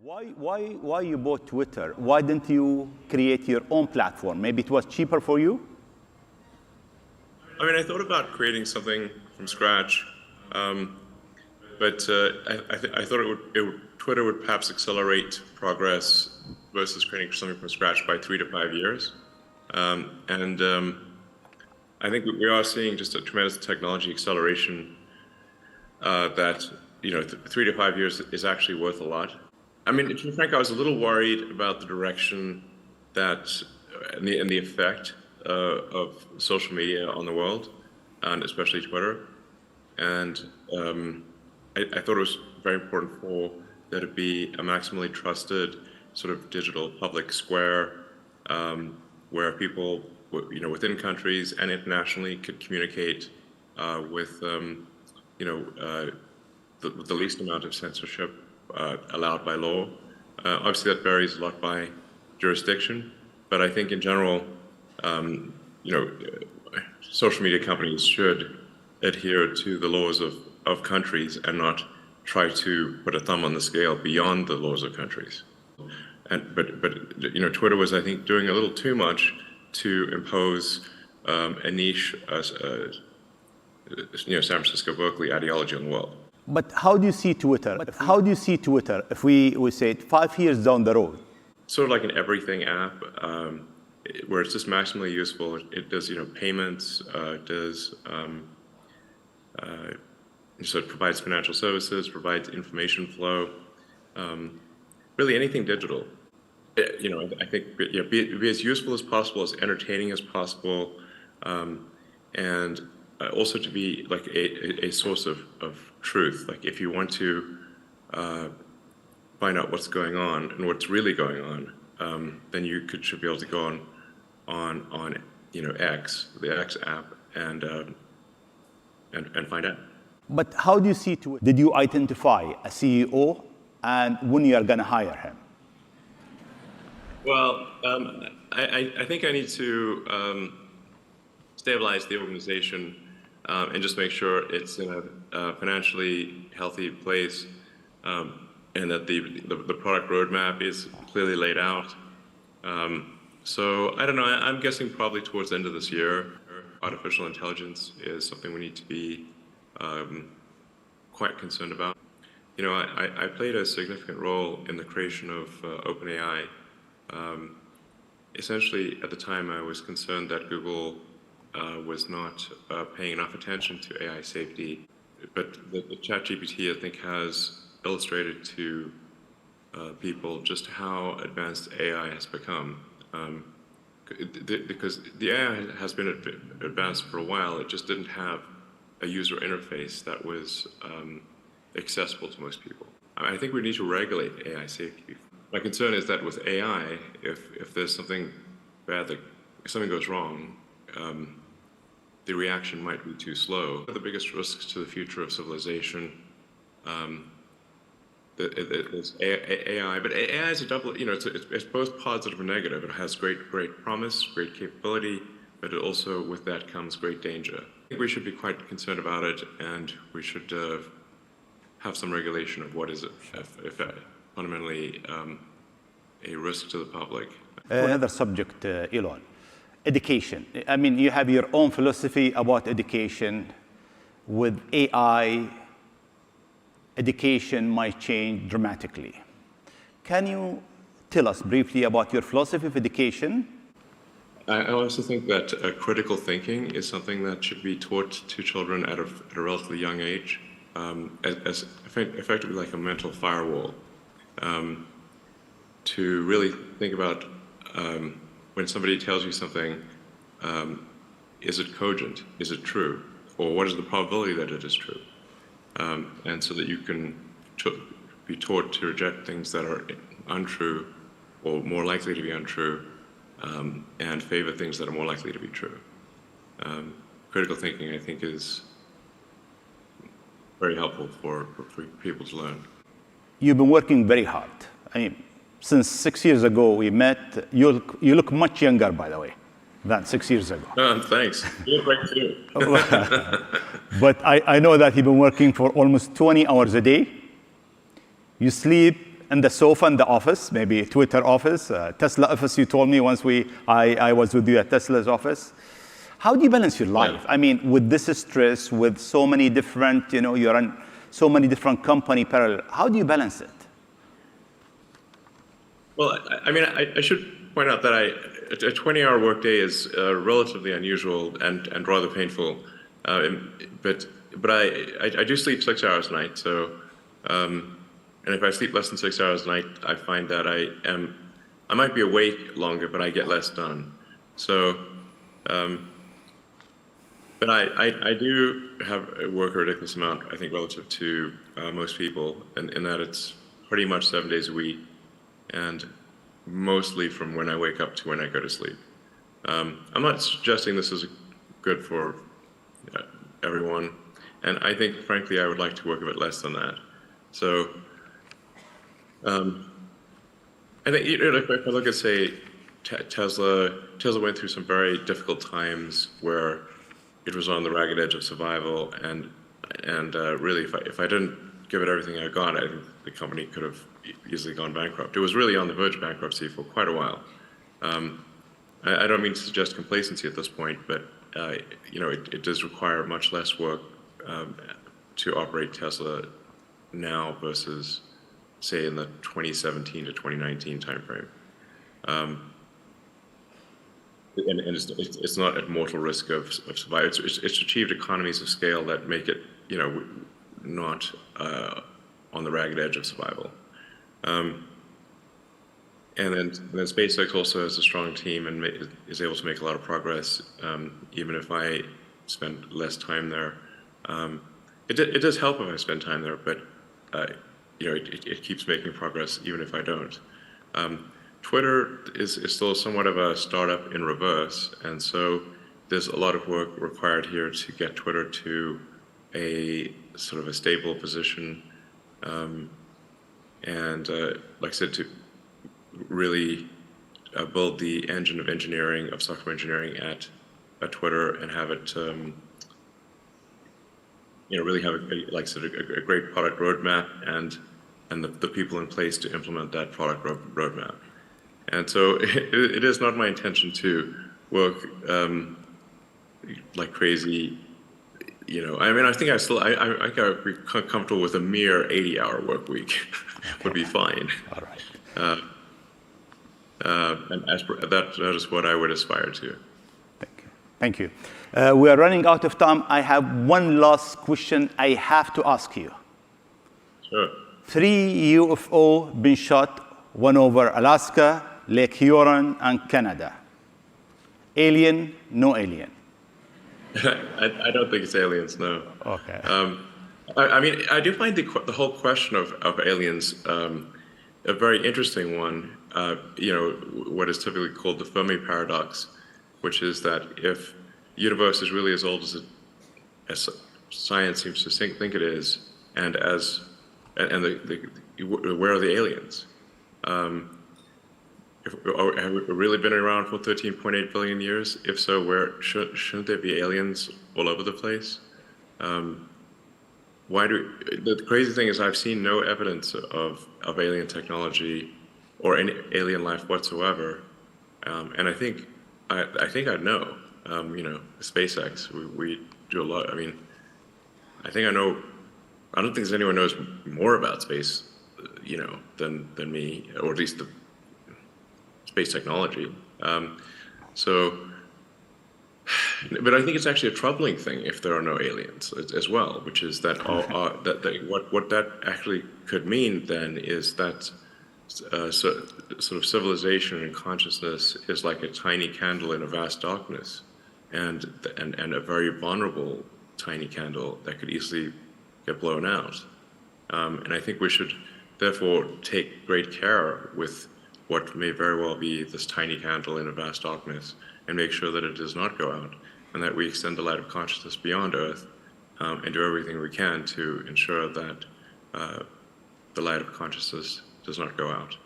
Why you bought Twitter? Why didn't you create your own platform? Maybe it was cheaper for you? I mean, I thought about creating something from scratch, but I thought Twitter would perhaps accelerate progress versus creating something from scratch by 3 to 5 years. I think we are seeing just a tremendous technology acceleration that 3 to 5 years is actually worth a lot. I mean, to be frank, I was a little worried about the direction that and the effect of social media on the world, and especially Twitter. And I thought it was very important for there to be a maximally trusted sort of digital public square where people, within countries and internationally could communicate with, the least amount of censorship allowed by law. Obviously, that varies a lot by jurisdiction, but I think in general, social media companies should adhere to the laws of countries and not try to put a thumb on the scale beyond the laws of countries. But Twitter was, I think, doing a little too much to impose a niche, San Francisco, Berkeley ideology on the world. But how do you see Twitter? If we say 5 years down the road? Sort of like an everything app, where it's just maximally useful. It does, payments, it does, so it provides financial services, provides information flow, really anything digital. I think be as useful as possible, as entertaining as possible, and also to be like a source of truth. Like if you want to find out what's going on and what's really going on, then you should be able to go on X, the X app, and find out. But how do you see Twitter? Did you identify a CEO and when you are going to hire him? Well, I think I need to stabilize the organization and just make sure it's in a financially healthy place, and that the product roadmap is clearly laid out. So I don't know. I'm guessing probably towards the end of this year. Artificial intelligence is something we need to be quite concerned about. I played a significant role in the creation of OpenAI. Essentially, at the time, I was concerned that Google was not paying enough attention to AI safety. But the ChatGPT, I think, has illustrated to people just how advanced AI has become. Because the AI has been advanced for a while, it just didn't have a user interface that was accessible to most people. I think we need to regulate AI safety. My concern is that with AI, if there's something bad, if something goes wrong, the reaction might be too slow. The biggest risks to the future of civilization is AI, but AI is a double, it's both positive and negative. It has great promise, great capability, but it also, with that comes great danger. I think we should be quite concerned about it, and we should have some regulation of what is it, if fundamentally a risk to the public. Another subject, Elon, education. I mean, you have your own philosophy about education. With AI, education might change dramatically. Can you tell us briefly about your philosophy of education? I also think that critical thinking is something that should be taught to children at a relatively young age, as effectively like a mental firewall, to really think about when somebody tells you something, is it cogent? Is it true? Or what is the probability that it is true? And so that you can be taught to reject things that are untrue or more likely to be untrue, and favor things that are more likely to be true. Critical thinking, I think, is very helpful for people to learn. You've been working very hard. I mean, since 6 years ago we met, you look much younger, by the way, than 6 years ago. Thanks. You look great too. But I know that you've been working for almost 20 hours a day. You sleep in the sofa in the office, maybe Twitter office, Tesla office. You told me once I was with you at Tesla's office. How do you balance your life? I mean, with this stress, with so many different, you run so many different company parallel. How do you balance it? Well, I mean, I should point out that a 20-hour workday is relatively unusual and rather painful. But I do sleep 6 hours a night. So, and if I sleep less than 6 hours a night, I find that I might be awake longer, but I get less done. So, but I do work a ridiculous amount, I think, relative to most people, in that it's pretty much 7 days a week, and mostly from when I wake up to when I go to sleep. I'm not suggesting this is good for everyone, and I think, frankly, I would like to work a bit less than that. So, I think if I look at, say, Tesla went through some very difficult times where it was on the ragged edge of survival, and really, if I didn't give it everything I got, I think the company could have easily gone bankrupt. It was really on the verge of bankruptcy for quite a while. I don't mean to suggest complacency at this point, but it does require much less work to operate Tesla now versus, say, in the 2017 to 2019 timeframe. And it's not at mortal risk of survival. It's achieved economies of scale that make it, not on the ragged edge of survival. And then SpaceX also has a strong team and is able to make a lot of progress, even if I spend less time there. It does help if I spend time there, but it keeps making progress even if I don't. Twitter is still somewhat of a startup in reverse, and so there's a lot of work required here to get Twitter to a sort of a stable position, and like I said, to really build the engine of engineering, of software engineering at Twitter, and have it, really have like I said, a great product roadmap and the people in place to implement that product roadmap. And so it is not my intention to work like crazy. I mean, I think I would be comfortable with a mere 80-hour work week would be fine. All right. And that is what I would aspire to. Thank you. We are running out of time. I have one last question I have to ask you. Sure. 3 UFO been shot, one over Alaska, Lake Huron, and Canada. Alien, no alien? I don't think it's aliens, no. Okay. I mean, I do find the whole question of aliens a very interesting one. What is typically called the Fermi paradox, which is that if the universe is really as old as science seems to think it is, and where are the aliens? Have we really been around for 13.8 billion years? If so, shouldn't there be aliens all over the place? The crazy thing is I've seen no evidence of alien technology or any alien life whatsoever, and I think I'd know. SpaceX, we do a lot. I mean, I think I know. I don't think there's anyone who knows more about space, than me, or at least the space technology. But I think it's actually a troubling thing if there are no aliens as well, which is that what that actually could mean then is that sort of civilization and consciousness is like a tiny candle in a vast darkness, and a very vulnerable tiny candle that could easily get blown out. And I think we should therefore take great care with what may very well be this tiny candle in a vast darkness, and make sure that it does not go out, and that we extend the light of consciousness beyond Earth, and do everything we can to ensure that the light of consciousness does not go out.